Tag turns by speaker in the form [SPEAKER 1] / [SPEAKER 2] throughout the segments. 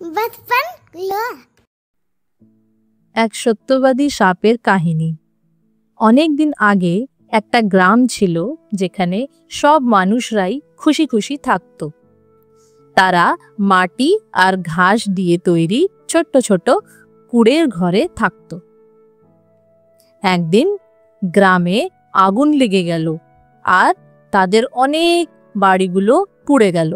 [SPEAKER 1] बचपन लो।
[SPEAKER 2] এক সত্যবাদী সাপের কাহিনী। অনেক দিন আগে একটা গ্রাম ছিল যেখানে সব মানুষরাই খুশি খুশি থাকত। তারা মাটি আর ঘাস দিয়ে তৈরি ছোট্ট ছোট কুড়ের ঘরে থাকত। একদিন গ্রামে আগুন লেগে গেল আর তাদের অনেক বাড়িগুলো পুড়ে গেল।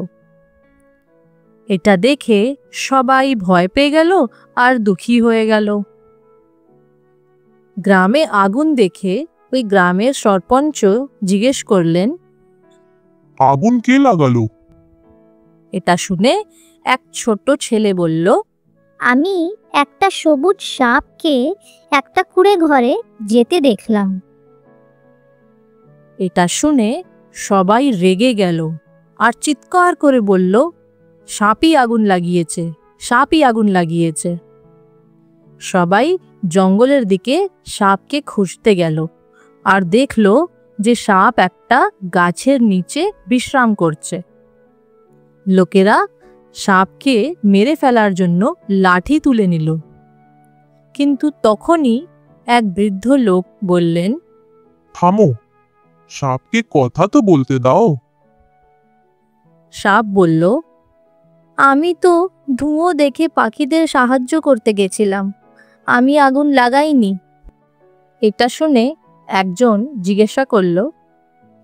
[SPEAKER 2] এটা দেখে সবাই ভয় পেয়ে গেল আর দুঃখী হয়ে গেল। গ্রামে আগুন দেখে ওই গ্রামের সরপঞ্চ জিজ্ঞেস করলেন,
[SPEAKER 3] আগুন কে লাগালো?
[SPEAKER 2] এটা শুনে এক ছোট ছেলে বলল,
[SPEAKER 1] আমি একটা সবুজ সাপকে একটা কুড়ে ঘরে যেতে দেখলাম।
[SPEAKER 2] এটা শুনে সবাই রেগে গেল আর চিৎকার করে বলল, সাপই আগুন লাগিয়েছে, সাপই আগুন লাগিয়েছে। সবাই জঙ্গলের দিকে সাপকে খুঁজতে গেল আর দেখল যে সাপ একটা গাছের নিচে বিশ্রাম করছে। লোকেরা সাপকে মেরে ফেলার জন্য লাঠি তুলে নিল, কিন্তু তখনই এক বৃদ্ধ লোক বললেন,
[SPEAKER 3] থামো, সাপকে কথা তো বলতে দাও।
[SPEAKER 2] সাপ বলল, আমি তো ধুঁয়ো দেখে পাখিদের সাহায্য করতে গেছিলাম, আমি আগুন লাগাইনি। এটা শুনে একজন জিজ্ঞাসা করল,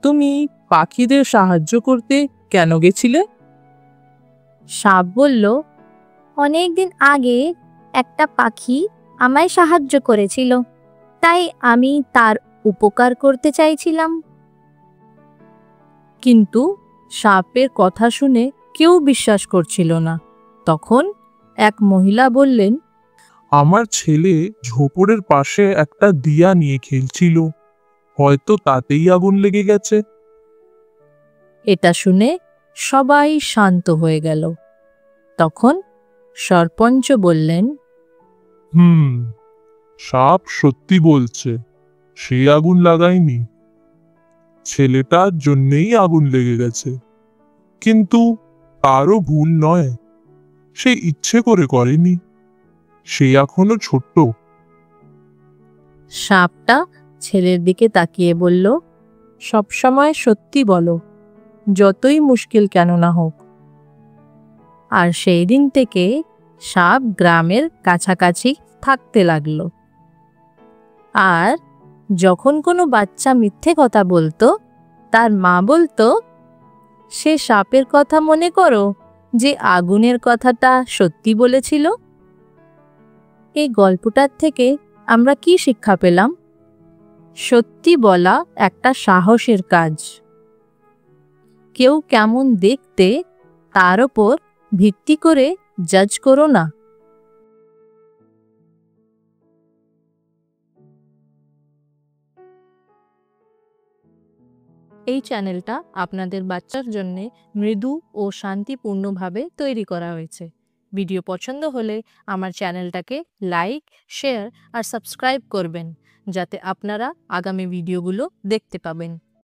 [SPEAKER 4] তুমি পাখিদের সাহায্য করতে কেন গেছিলে?
[SPEAKER 2] সাপ বলল,
[SPEAKER 1] অনেকদিন আগে একটা পাখি আমায় সাহায্য করেছিল, তাই আমি তার উপকার করতে চাইছিলাম।
[SPEAKER 2] কিন্তু সাপের কথা শুনে কেউ বিশ্বাস করছিল না। তখন এক মহিলা বললেন,
[SPEAKER 3] আমার ছেলে ঝোপড়ের পাশে একটা দিয়া নিয়ে খেলছিল, হয়তো তাতেই আগুন লেগে গেছে।
[SPEAKER 2] এটা শুনে সবাই শান্ত হয়ে গেল। তখন সরপঞ্চ বললেন,
[SPEAKER 3] সাপ সত্যি বলছে, সে আগুন লাগায়নি, ছেলেটার জন্যেই আগুন লেগে গেছে। কিন্তু তারও ভুল নয়, সে ইচ্ছে করে করেনি, সে এখনো ছোট্ট।
[SPEAKER 2] সাপটা ছেলের দিকে তাকিয়ে বলল, সবসময় সত্যি বলো, যতই মুশকিল কেন না হোক। আর সেই দিন থেকে সাপ গ্রামের কাছাকাছি থাকতে লাগলো। আর যখন কোনো বাচ্চা মিথ্যে কথা বলতো, তার মা বলতো, সে সাপের কথা মনে করো যে আগুনের কথাটা সত্যি বলেছিল। এই গল্পটার থেকে আমরা কি শিক্ষা পেলাম? সত্যি বলা একটা সাহসের কাজ। কেউ কেমন দেখতে তার ওপর ভিত্তি করে জাজ করো না। এই চ্যানেলটা আপনাদের বাচ্চার জন্য মৃদু ও শান্তিপূর্ণভাবে তৈরি করা হয়েছে। ভিডিও পছন্দ হলে আমার চ্যানেলটাকে লাইক, শেয়ার আর সাবস্ক্রাইব করবেন, যাতে আপনারা আগামী ভিডিওগুলো দেখতে পাবেন।